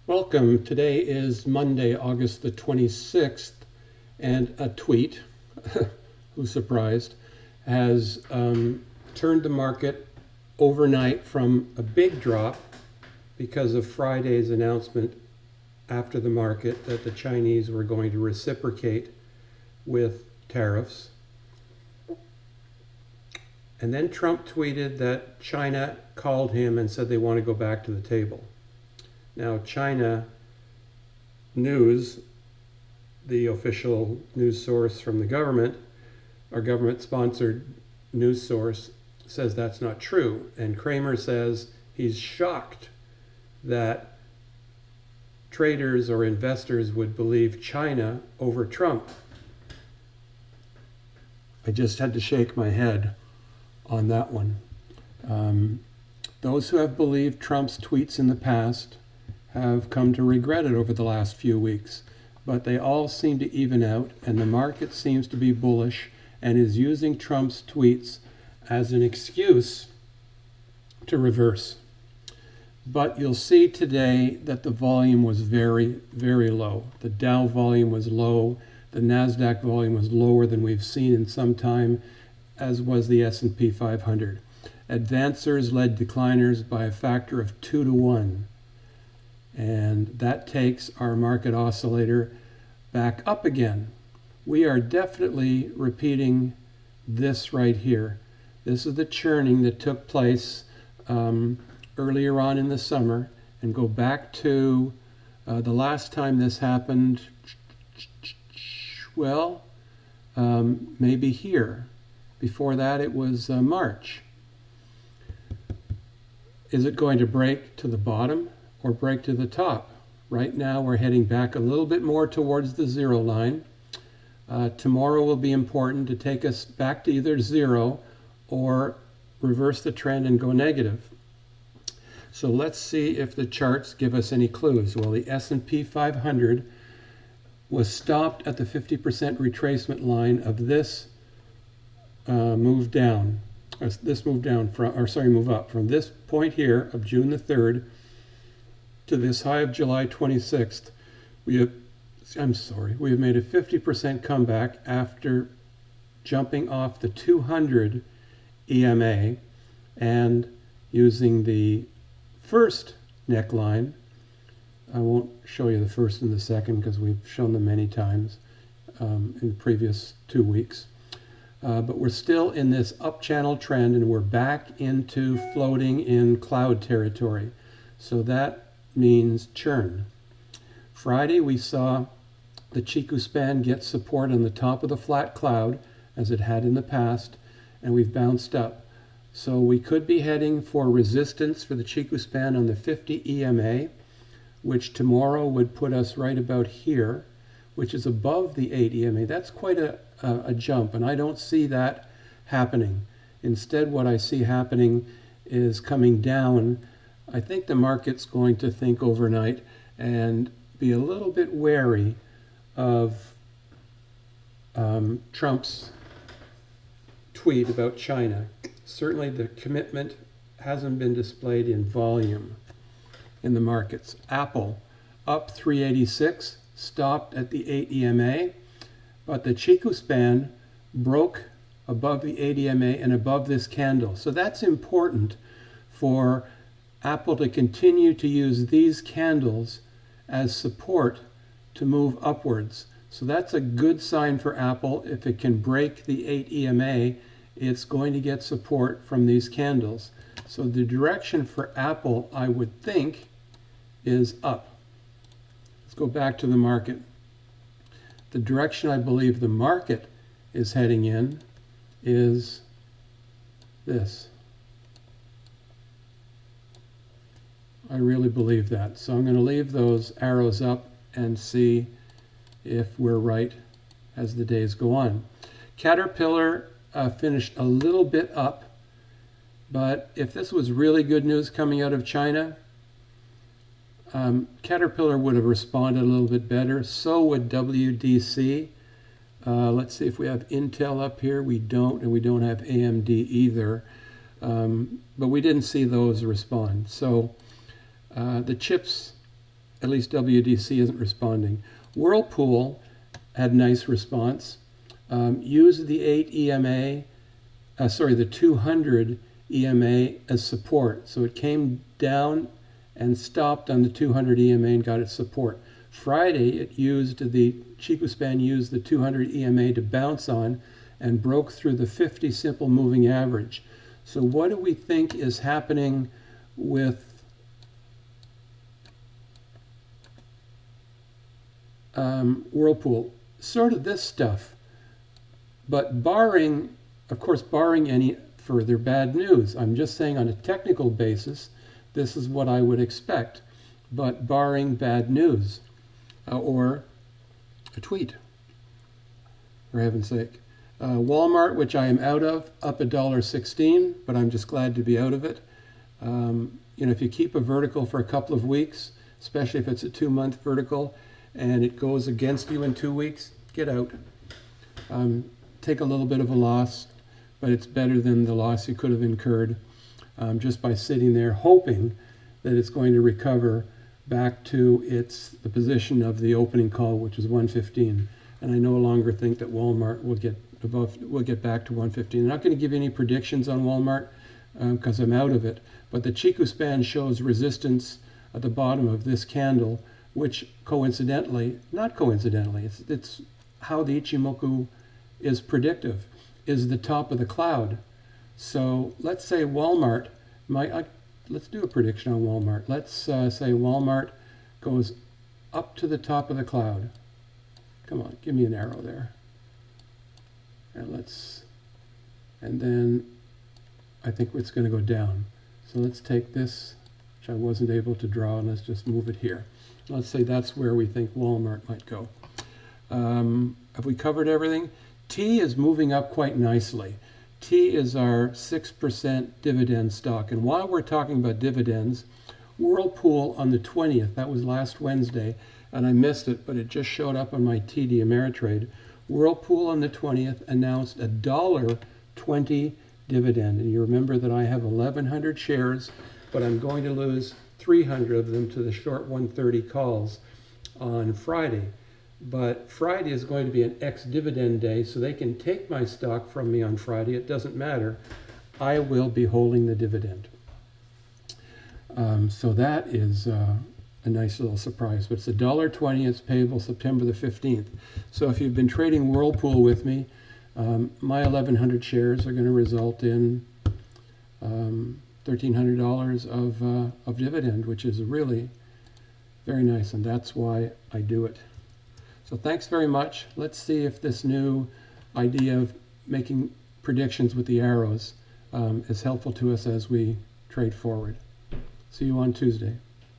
Welcome. Today is Monday, August the 26th, and a tweet, who's surprised, has turned the market overnight from a big drop because of Friday's announcement after the market that the Chinese were going to reciprocate with tariffs. And then Trump tweeted that China called him and said they want to go back to the table. Now, China News, the official news source from the government, our government-sponsored news source, says that's not true. And Kramer says he's shocked that traders or investors would believe China over Trump. I just had to shake my head on that one. Those who have believed Trump's tweets in the past have come to regret it over the last few weeks, but they all seem to even out, and the market seems to be bullish and is using Trump's tweets as an excuse to reverse. But you'll see today that the volume was very, very low. The Dow volume was low. The NASDAQ volume was lower than we've seen in some time, as was the S&P 500. Advancers led decliners by a factor of 2 to 1. And that takes our market oscillator back up again. We are definitely repeating this right here. This is the churning that took place earlier on in the summer, and go back to the last time this happened, well, maybe here. Before that it was March. Is it going to break to the bottom or break to the top? Right now we're heading back a little bit more towards the zero line. Tomorrow will be important to take us back to either zero or reverse the trend and go negative. So let's see if the charts give us any clues. Well, the S&P 500 was stopped at the 50% retracement line of this move down. Move up from this point here of June the 3rd to this high of July 26th. We have made a 50% comeback after jumping off the 200 EMA and using the first neckline. I won't show you the first and the second because we've shown them many times in the previous 2 weeks. But we're still in this up channel trend, and we're back into floating in cloud territory. So that means churn. Friday we saw the Chiku span get support on the top of the flat cloud as it had in the past, and we've bounced up. So we could be heading for resistance for the Chiku span on the 50 EMA, which tomorrow would put us right about here, which is above the 8 EMA. That's quite a jump, and I don't see that happening. Instead, what I see happening is coming down. I think the market's going to think overnight and be a little bit wary of Trump's tweet about China. Certainly the commitment hasn't been displayed in volume in the markets. Apple up 386, stopped at the 8 EMA, but the Chiku span broke above the 8 EMA and above this candle. So that's important for Apple to continue to use these candles as support to move upwards. So that's a good sign for Apple. If it can break the 8 EMA, it's going to get support from these candles. So the direction for Apple, I would think, is up. Let's go back to the market. The direction I believe the market is heading in is this. I really believe that. So I'm going to leave those arrows up and see if we're right as the days go on. Caterpillar finished a little bit up, but if this was really good news coming out of China, Caterpillar would have responded a little bit better. So would WDC. Let's see if we have Intel up here. We don't, and we don't have AMD either. But we didn't see those respond. So the chips at least WDC isn't responding. Whirlpool had nice response. Used the 8 EMA, the 200 EMA as support. So it came down and stopped on the 200 EMA and got its support. Friday, Ichiku used the 200 EMA to bounce on and broke through the 50 simple moving average. So what do we think is happening with Whirlpool? Sort of this stuff, but barring any further bad news. I'm just saying on a technical basis, this is what I would expect, but barring bad news or a tweet, for heaven's sake. Walmart, which I am out of, up $1.16, but I'm just glad to be out of it. If you keep a vertical for a couple of weeks, especially if it's a 2-month vertical, and it goes against you in 2 weeks, get out. Take a little bit of a loss, but it's better than the loss you could have incurred just by sitting there hoping that it's going to recover back to the position of the opening call, which is 115. And I no longer think that Walmart will get back to 115. I'm not going to give any predictions on Walmart because I'm out of it. But the Chiku span shows resistance at the bottom of this candle, which not coincidentally, it's how the Ichimoku is predictive, is the top of the cloud. So let's say Walmart, let's do a prediction on Walmart. Let's say Walmart goes up to the top of the cloud. Come on, give me an arrow there. And then I think it's going to go down. So let's take this, which I wasn't able to draw, and let's just move it here. Let's say that's where we think Walmart might go. Have we covered everything? T is moving up quite nicely. T is our 6% dividend stock. And while we're talking about dividends, Whirlpool on the 20th, that was last Wednesday, and I missed it, but it just showed up on my TD Ameritrade. Whirlpool on the 20th announced a $1.20 dividend. And you remember that I have 1,100 shares, but I'm going to lose 300 of them to the short 130 calls on Friday. But Friday is going to be an ex-dividend day, so they can take my stock from me on Friday. It doesn't matter. I will be holding the dividend. So that is a nice little surprise. But it's $1.20. It's payable September the 15th. So if you've been trading Whirlpool with me, my 1,100 shares are going to result in $1,300 of dividend, which is really very nice, and that's why I do it. So thanks very much. Let's see if this new idea of making predictions with the arrows is helpful to us as we trade forward. See you on Tuesday.